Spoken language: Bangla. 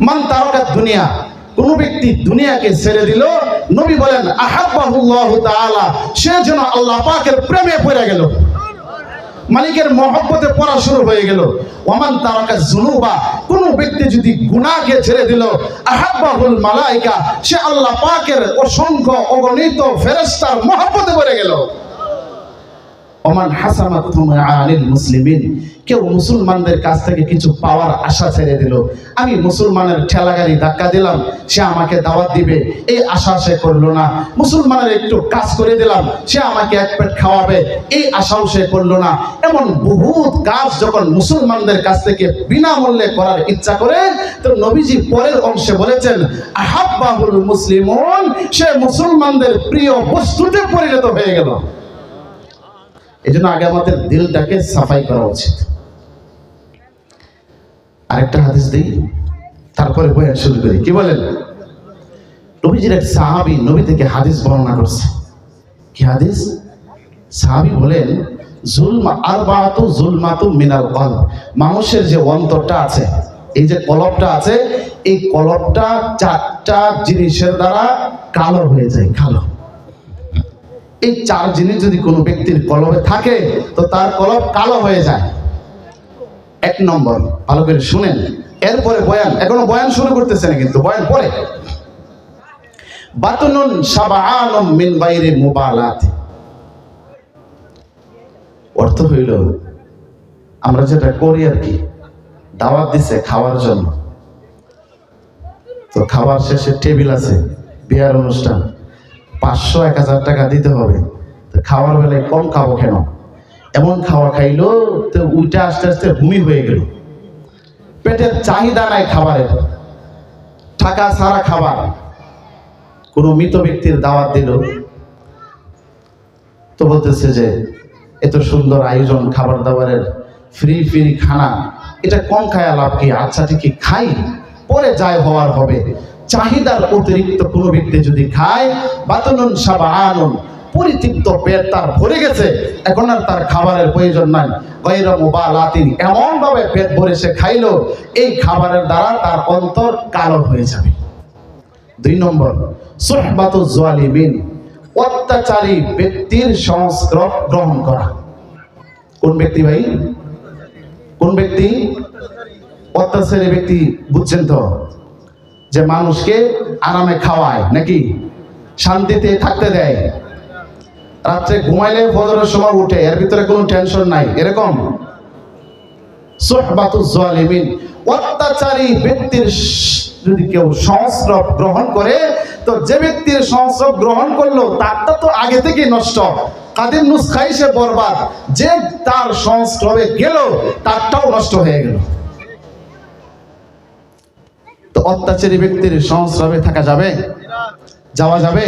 মান তারাকাত দুনিয়া, কোন ব্যক্তি দুনিয়াকে ছেড়ে দিল, নবী বলেন আহাব্বাহুল্লাহু তাআলা, সে যেন আল্লাহ পাকের প্রেমে পড়ে গেল, মালিকের মহব্বতে পড়া শুরু হয়ে গেল। ওয়ামান তারাকা যুনুবা, কোন ব্যক্তি যদি গুনাহকে ছেড়ে দিল, আহাব্বাহুল মালায়েকা, সে আল্লাহ পাকের অসংখ্য অগণিত ফেরেশতার মহব্বতে পড়ে গেল। ওমান হাসামাত তুমআনিল মুসলিমিন, কেউ মুসলমানদের কাছ থেকে কিছু পাওয়ার আশা ছেড়ে দিল, আমি মুসলমানের ঠেলাগাড়ি ধাক্কা দিলাম, সে আমাকে দাওয়াত দিবে, এই আশা সে করলো না। মুসলমানের একটু কাজ করে দিলাম, সে আমাকে এক পেট খাওয়াবে, এই আশাও সে করলো না। এমন বহুত কাজ যখন মুসলমানদের কাছ থেকে বিনামূল্যে করার ইচ্ছা করে, তো নবীজি পরের অংশে বলেছেন আহাব্বাহুল মুসলিমুন, সে মুসলমানদের প্রিয় বস্তুতে পরিণত হয়ে গেল। এই জন্য আগে আমাদের দিলটাকে সাফাই করা উচিত। আরেকটা হাদিস দিই, তারপরে বয়ান শুরু করি। কি বলেন? নবীজির এক সাহাবী নবী থেকে হাদিস বর্ণনা করছে। কি হাদিস? সাহাবী বলেন আরবাআতু যুলমাতু মিনাল কলব, মানুষের যে অন্তরটা আছে, এই যে কলবটা আছে, এই কলবটা চারটা জিনিসের দ্বারা কালো হয়ে যায়, কালো। এই চার জিনিস যদি কোনো ব্যক্তির কলবে থাকে, তো তার কলব কালো হয়ে যায়। এক নম্বর, ভালো করে শুনেন, এরপরে বয়ান, এখনো বয়ান শুরু করতেছে না কিন্তু, বয়ান পরে। বাতুনুন শাবআনুম মিন গায়রি মুবালাত, অর্থ হইল আমরা যেটা করি আর কি, দাওয়াত দিছে খাওয়ার জন্য, তো খাওয়ার শেষে টেবিল আছে, বিয়ার অনুষ্ঠান, 500-1000 টাকা দিতে হবে, তো খাওয়ার বেলায় কম খাবো কেন, এমন খাওয়া খাইলো তো উইটা আস্তে আস্তে ভূমি হয়ে গেল, পেটের চাহিদা নাই খাবারের, টাকা ছাড়া খাবার। কোনো মৃত ব্যক্তির দাওয়াত দিল, তো বলতেছে যে এত সুন্দর আয়োজন, খাবার দাবারের ফ্রি ফ্রি খানা, এটা কম খায়া লাভ কি, আচ্ছা ঠিকই খাই, পরে যায় হওয়ার হবে। চাহিদার অতিরিক্ত কোনো ব্যক্তি যদি খায়, বাতুনুন শাবআনুন, পরিতৃপ্ত পেট তার ভরে গেছে, এখন আর তার খাবারের প্রয়োজন নাই, গায়রা মুবালাতিন, এমন ভাবে পেট ভরে সে খাইলো, এই খাবারের দ্বারা তার অন্তর কালো হয়ে যাবে। 2 নম্বর, সুহবাতু যালিমিন, অত্যাচারী ব্যক্তির সংস্রব গ্রহণ করা। কোন ব্যক্তি ভাই? কোন ব্যক্তি? অত্যাচারী ব্যক্তি বুঝছেন তো, যে মানুষকে আরামে খাওয়ায় নাকি, শান্তিতে থাকতে দেয়, রাত্রে ঘুমাইলে ফজরের সময় উঠে, এর ভিতরে কোনো টেনশন নাই, এরকম। সুহবাতু যালিমিন, অত্যাচারী ব্যক্তির যদি কেউ সংস্রব গ্রহণ করে, তো যে ব্যক্তির সংস্রব গ্রহণ করলো তারটা তো আগে থেকেই নষ্ট, কাদিম নুসখাই সে বরবাদ, যে তার সংস্রবে গেল তারটাও নষ্ট হয়ে গেল। তো অত্যাচারী ব্যক্তির সংস্রবে থাকা যাবে? যাওয়া যাবে?